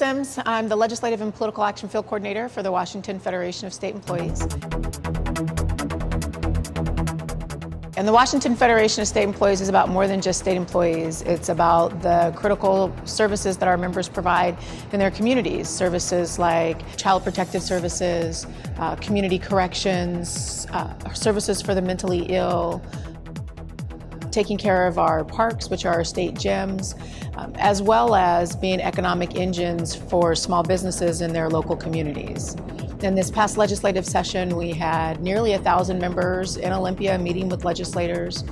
Sims. I'm the Legislative and Political Action Field Coordinator for the Washington Federation of State Employees. And the Washington Federation of State Employees is about more than just state employees. It's about the critical services that our members provide in their communities. Services like child protective services, community corrections, services for the mentally ill, taking care of our parks, which are our state gyms, as well as being economic engines for small businesses in their local communities. In this past legislative session, we had nearly 1,000 members in Olympia meeting with legislators.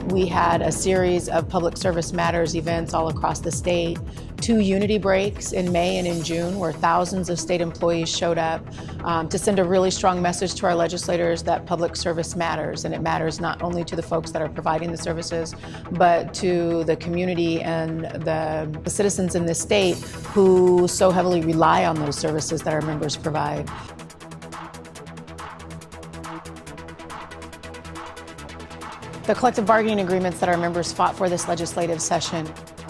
We had a series of public service matters events all across the state, 2 unity breaks in May and in June where thousands of state employees showed up to send a really strong message to our legislators that public service matters, and it matters not only to the folks that are providing the services, but to the community and the citizens in this state who so heavily rely on those services that our members provide. The collective bargaining agreements that our members fought for this legislative session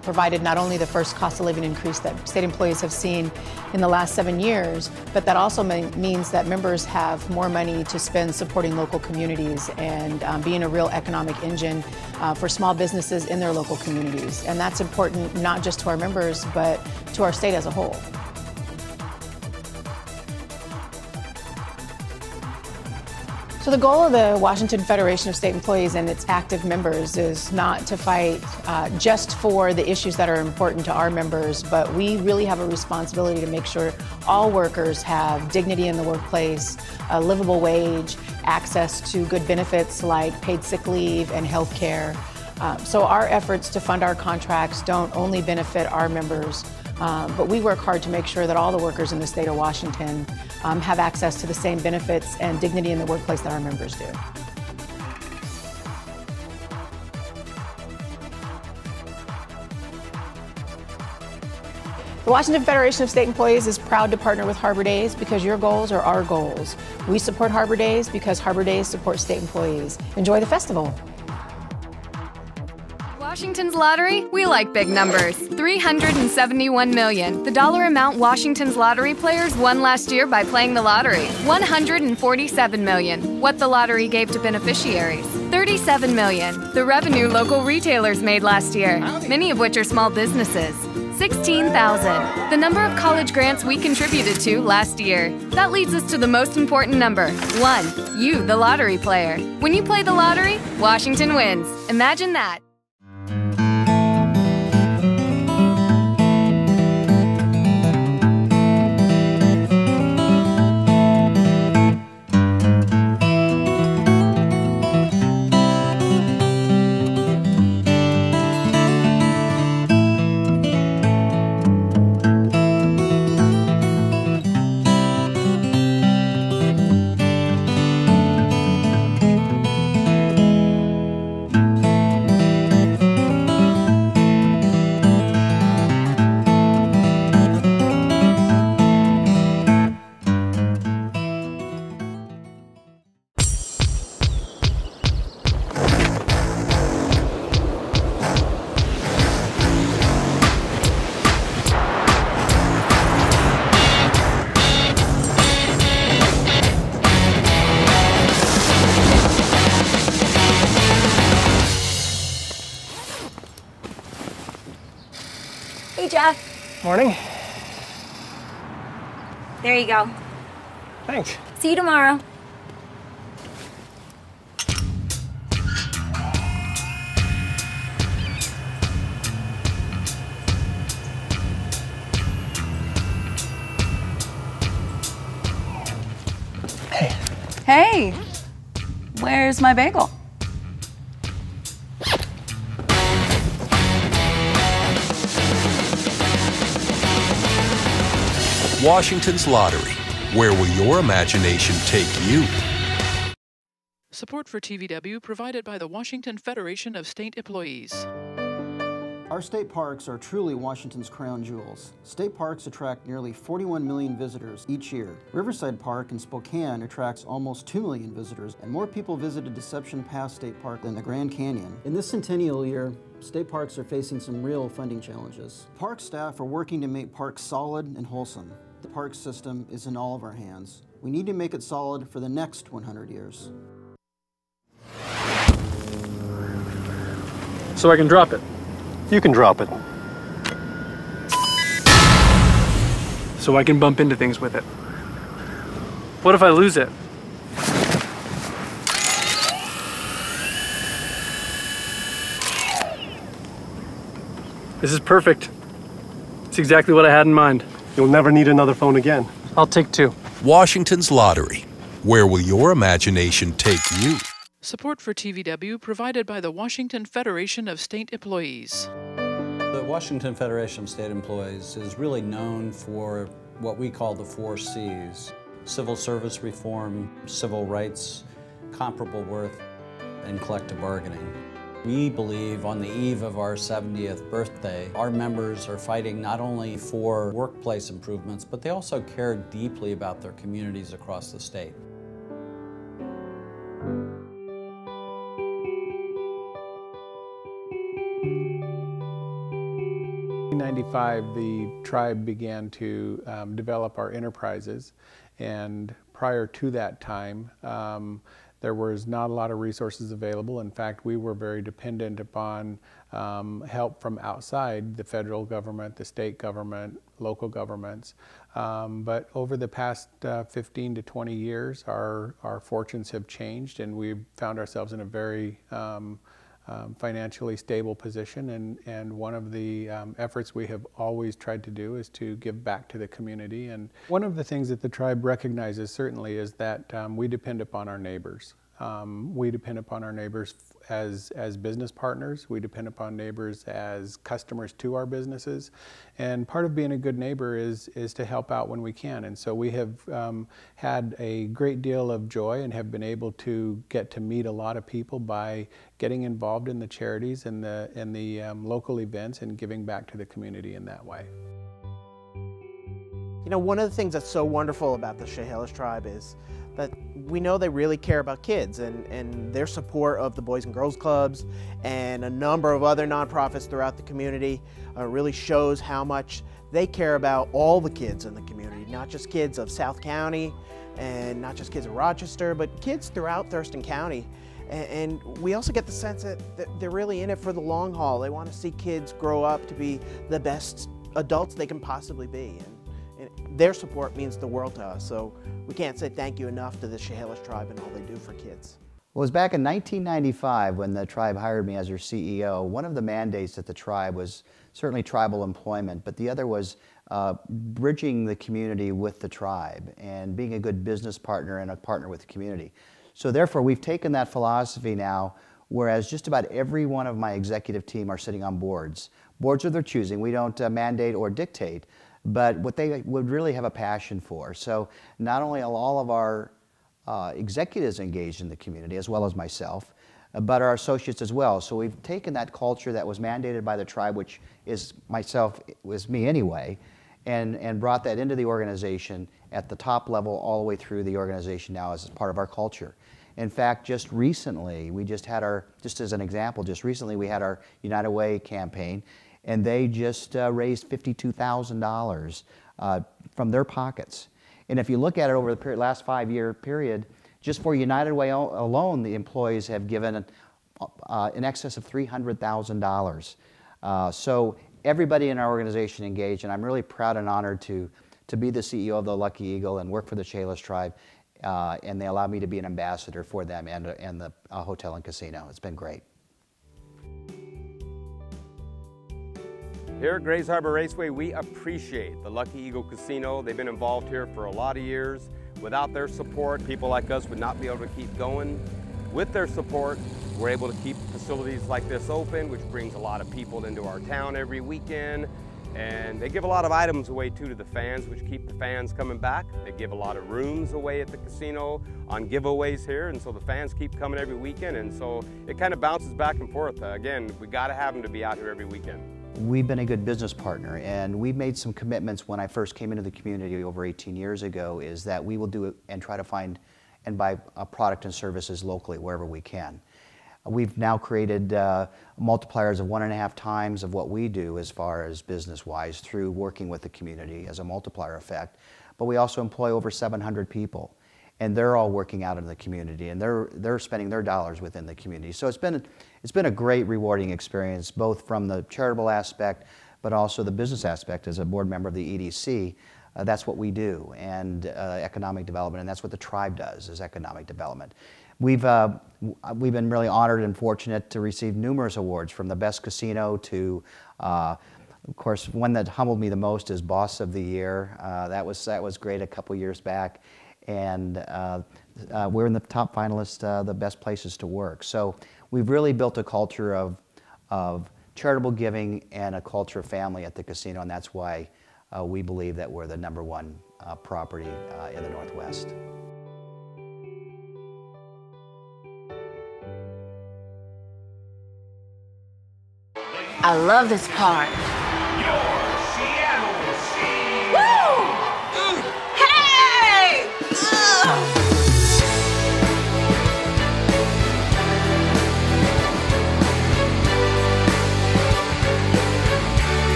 provided not only the first cost of living increase that state employees have seen in the last 7 years, but that also means that members have more money to spend supporting local communities and being a real economic engine for small businesses in their local communities. And that's important not just to our members, but to our state as a whole. So the goal of the Washington Federation of State Employees and its active members is not to fight just for the issues that are important to our members, but we really have a responsibility to make sure all workers have dignity in the workplace, a livable wage, access to good benefits like paid sick leave and health care. So our efforts to fund our contracts don't only benefit our members, but we work hard to make sure that all the workers in the state of Washington have access to the same benefits and dignity in the workplace that our members do. The Washington Federation of State Employees is proud to partner with Harbor Days because your goals are our goals. We support Harbor Days because Harbor Days support state employees. Enjoy the festival. Washington's lottery, we like big numbers. 371 million, the dollar amount Washington's lottery players won last year by playing the lottery. 147 million, what the lottery gave to beneficiaries. 37 million, the revenue local retailers made last year, many of which are small businesses. 16,000, the number of college grants we contributed to last year. That leads us to the most important number, 1, you, the lottery player. When you play the lottery, Washington wins. Imagine that. Hey, Jeff. Morning. There you go. Thanks. See you tomorrow. Hey. Hey, where's my bagel? Washington's Lottery. Where will your imagination take you? Support for TVW provided by the Washington Federation of State Employees. Our state parks are truly Washington's crown jewels. State parks attract nearly 41 million visitors each year. Riverside Park in Spokane attracts almost 2 million visitors, and more people visited Deception Pass State Park than the Grand Canyon. In this centennial year, state parks are facing some real funding challenges. Park staff are working to make parks solid and wholesome. The park system is in all of our hands. We need to make it solid for the next 100 years. So I can drop it. You can drop it. So I can bump into things with it. What if I lose it? This is perfect. It's exactly what I had in mind. You'll never need another phone again. I'll take 2. Washington's Lottery. Where will your imagination take you? Support for TVW provided by the Washington Federation of State Employees. The Washington Federation of State Employees is really known for what we call the 4 C's: civil service reform, civil rights, comparable worth, and collective bargaining. We believe on the eve of our 70th birthday, our members are fighting not only for workplace improvements, but they also care deeply about their communities across the state. In 1995, the tribe began to develop our enterprises, and prior to that time, there was not a lot of resources available. In fact, we were very dependent upon help from outside the federal government, the state government, local governments. But over the past 15 to 20 years, our fortunes have changed, and we've found ourselves in a very financially stable position, and one of the efforts we have always tried to do is to give back to the community. And one of the things that the tribe recognizes certainly is that we depend upon our neighbors. We depend upon our neighbors as business partners. We depend upon neighbors as customers to our businesses. And part of being a good neighbor is to help out when we can. And so we have had a great deal of joy and have been able to get to meet a lot of people by getting involved in the charities and the local events and giving back to the community in that way. You know, one of the things that's so wonderful about the Chehalis tribe is that we know they really care about kids, and their support of the Boys and Girls Clubs and a number of other nonprofits throughout the community really shows how much they care about all the kids in the community, not just kids of South County and not just kids of Rochester, but kids throughout Thurston County. And we also get the sense that they're really in it for the long haul. They want to see kids grow up to be the best adults they can possibly be. And their support means the world to us, so we can't say thank you enough to the Chehalis tribe and all they do for kids. Well, it was back in 1995 when the tribe hired me as their CEO. One of the mandates at the tribe was certainly tribal employment, but the other was bridging the community with the tribe and being a good business partner and a partner with the community. So therefore, we've taken that philosophy now, whereas just about every one of my executive team are sitting on boards. Boards of their choosing. We don't mandate or dictate, but what they would really have a passion for. So not only are all of our executives engaged in the community, as well as myself, but our associates as well. So we've taken that culture that was mandated by the tribe, which is myself, was me anyway, and brought that into the organization at the top level all the way through the organization now as part of our culture. In fact, just recently, we just had our, just as an example, just recently we had our United Way campaign, and they just raised $52,000 from their pockets. And if you look at it over the last 5-year period, just for United Way alone, the employees have given in excess of $300,000. So everybody in our organization engaged, and I'm really proud and honored to be the CEO of the Lucky Eagle and work for the Chehalis tribe, and they allow me to be an ambassador for them and the hotel and casino. It's been great. Here at Grays Harbor Raceway, we appreciate the Lucky Eagle Casino. They've been involved here for a lot of years. Without their support, people like us would not be able to keep going. With their support, we're able to keep facilities like this open, which brings a lot of people into our town every weekend. And they give a lot of items away too to the fans, which keep the fans coming back. They give a lot of rooms away at the casino on giveaways here, and so the fans keep coming every weekend, and so it kind of bounces back and forth. Again, we got to have them to be out here every weekend. We've been a good business partner, and we made some commitments when I first came into the community over 18 years ago, is that we will do it and try to find and buy product and services locally wherever we can. We've now created multipliers of 1.5 times of what we do as far as business-wise through working with the community as a multiplier effect. But we also employ over 700 people, and they're all working out in the community, and they're spending their dollars within the community. So it's been a great, rewarding experience, both from the charitable aspect, but also the business aspect. As a board member of the EDC, that's what we do, and economic development, and that's what the tribe does, is economic development. We've been really honored and fortunate to receive numerous awards, from the best casino to, of course, one that humbled me the most is Boss of the Year. That was great a couple years back, and we're in the top finalists, the best places to work. So we've really built a culture of charitable giving and a culture of family at the casino, and that's why we believe that we're the #1 property in the Northwest. I love this part. Woo! Hey!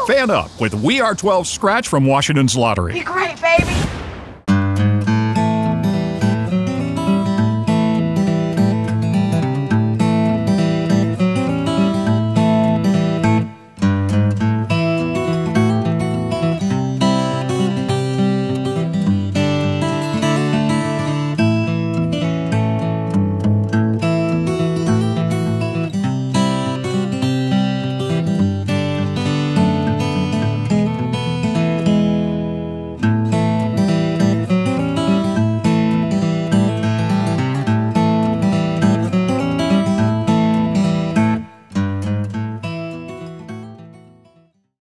Fan up with We Are 12 Scratch from Washington's Lottery. Be great, baby!